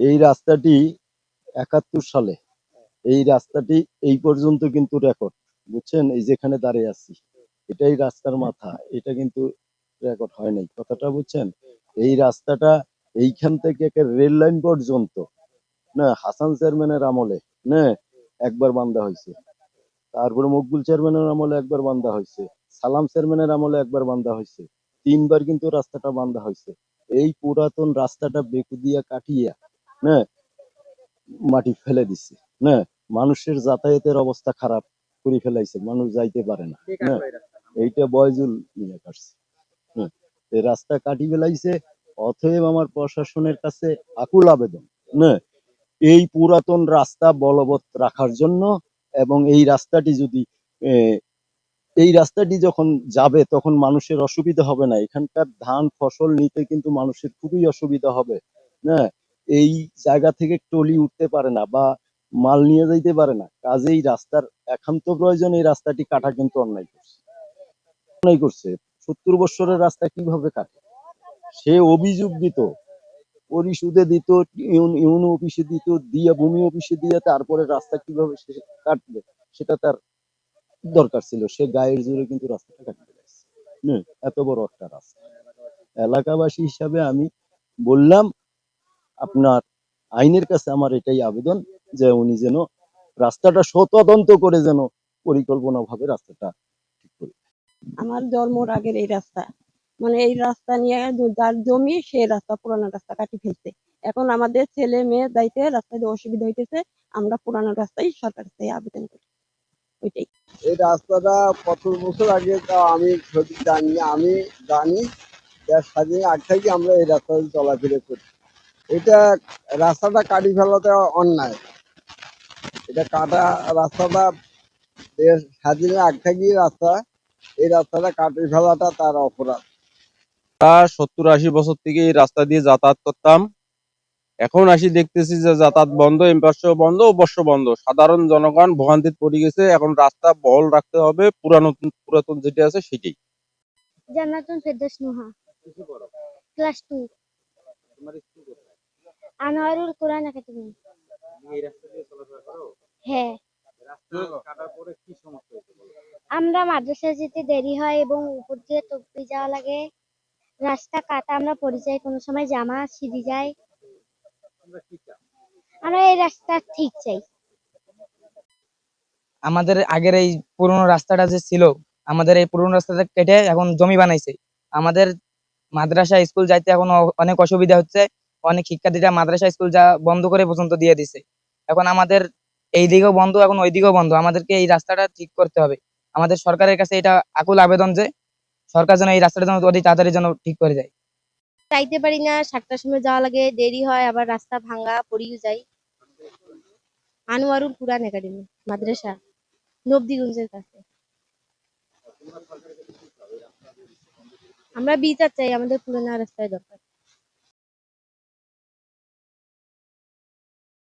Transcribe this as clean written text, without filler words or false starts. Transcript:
এই রাস্তাটি ৭১ সালে এই রাস্তাটি এই পর্যন্ত কিন্তু রেকর্ড, বুঝছেন? এই যেখানে দাঁড়িয়ে আছি এটাই রাস্তার মাথা, এটা কিন্তু রেকর্ড হয় নাই, কথাটা বুঝছেন? এই রাস্তাটা এইখান থেকে রেল লাইন পর্যন্ত না হাসান চেয়ারম্যানের আমলে না একবার বান্ধা হয়েছে, তারপরে মকবুল চেয়ারম্যানের আমলে একবার বান্ধা হয়েছে, সালাম চেয়ারম্যানের আমলে একবার বান্ধা হয়েছে, তিনবার কিন্তু রাস্তাটা বান্ধা হয়েছে। এই পুরাতন রাস্তাটা বেকু দিয়া কাটিয়া না মাটি ফেলে দিছে না, মানুষের যাতায়াতের অবস্থা খারাপ করে ফেলাইছে, মানুষ যাইতে পারে না না। এইটা বয়জুল নিয়ে কাটছে হ্যাঁ, এই রাস্তা কাটি ফেলাইছে। অতএব আমার প্রশাসনের কাছে আকুল আবেদন না, এই পুরাতন রাস্তা বলবৎ রাখার জন্য, এবং এই রাস্তাটি যদি এই রাস্তাটি যখন যাবে তখন মানুষের অসুবিধা হবে না, এখানকার ধান ফসল নিতে কিন্তু মানুষের খুবই অসুবিধা হবে। হ্যাঁ, এই জায়গা থেকে ট্রলি উঠতে পারে না বা মাল নিয়ে যাইতে পারে না, কাজেই রাস্তার একান্ত প্রয়োজন, এই রাস্তাটি কাটা কিন্তু অন্যায় করছে। ৭০ বছরের রাস্তা কিভাবে কাটে? সে অভিযোগ দিত, পরিশোধে দিত, ইউনো অফিসে দিত, দিয়ে ভূমি অফিসে দিয়ে তারপরে রাস্তা কিভাবে সে কাটবে সেটা তার দরকার ছিল, সে গায়ের জোরে কিন্তু রাস্তাটা কাটতে পারছে। এত বড় একটা রাস্তা, এলাকাবাসী হিসাবে আমি বললাম, আপনার আইনের কাছে আমার এটাই আবেদন যে উনি যেন রাস্তাটা তদন্ত করে যেন পরিকল্পনা ভাবে রাস্তাটা ঠিক করে। আমার জন্মর আগের এই রাস্তা, মানে এই রাস্তা নিয়ে যার জমি সেই রাস্তা, পুরানো রাস্তা কাটি ফেলছে। এখন আমাদের ছেলে মেয়ে যাইতে রাস্তায় অসুবিধা হইতেছে, আমরা পুরানো রাস্তায় সরকার থেকে আবেদন করি, ওইটাই। এই রাস্তাটা কত বছর আগে তা আমি সঠিক জানি, আমি জানি দেশ স্বাধীনের আগ থেকে আমরা এই রাস্তাতে চলাফেরা করি। এটা রাস্তাটা কাটি ফেলাতে অন্যায়, এটা কাটা রাস্তাটা দেশ স্বাধীনের আগ থেকেই রাস্তা, এই রাস্তাটা কাটি ফেলাটা তার অপরাধ। ৭০-৮০ বছর থেকে এই রাস্তা দিয়ে যাতায়াত করতাম, এখন আসি দেখতেছি যে যাতায়াত বন্ধ, এপাশে বন্ধ ওপাশে বন্ধ, সাধারণ জনগণ ভোগান্তিতে পড়ে গেছে। এখন রাস্তা বহল রাখতে হবে, পুরাতন যেটা আছে সেটাই। জান্নাতুল ফেরদৌস নুহা, ক্লাস 2, আনোয়ারুল কোরআন একাডেমি। হ্যাঁ, আমরা মাদ্রাসায় যেতে দেরি হয় এবং উপর দিয়ে তকবি যাওয়া লাগে। রাস্তা কাটা, আমরা পড়ে যাই, কোনো সময় জামা ছিঁড়ে যায়। আমরা এই রাস্তা ঠিক চাই। আমাদের আগের এই পুরোনো রাস্তাটা যে ছিল, আমাদের এই পুরোনো রাস্তাটা কেটে এখন জমি বানাইছে। আমাদের মাদ্রাসা স্কুল যাইতে এখন অনেক অসুবিধা হচ্ছে। অনেক শিক্ষার্থীরা মাদ্রাসা স্কুল যা বন্ধ করে পর্যন্ত দিয়ে দিছে। এখন আমাদের এই দিকেও বন্ধ, এখন ওই দিকেও বন্ধ। আমাদেরকে এই রাস্তাটা ঠিক করতে হবে। আমাদের সরকারের কাছে এটা আকুল আবেদন যে সরকার যেন এই রাস্তাটা যেন অতি তাড়াতাড়ি যেন ঠিক করে দেয়। যাইতে পারি না, 7টার সময় যাওয়া লাগে, দেরি হয়, আবার রাস্তা ভাঙা, পড়িও যাই। আনোয়ারুল কোরআন একাডেমি মাদ্রাসা, নবদিগঞ্জের কাছে। আমরা বিচার চাই, আমাদের পুরোনো রাস্তায় দরকার।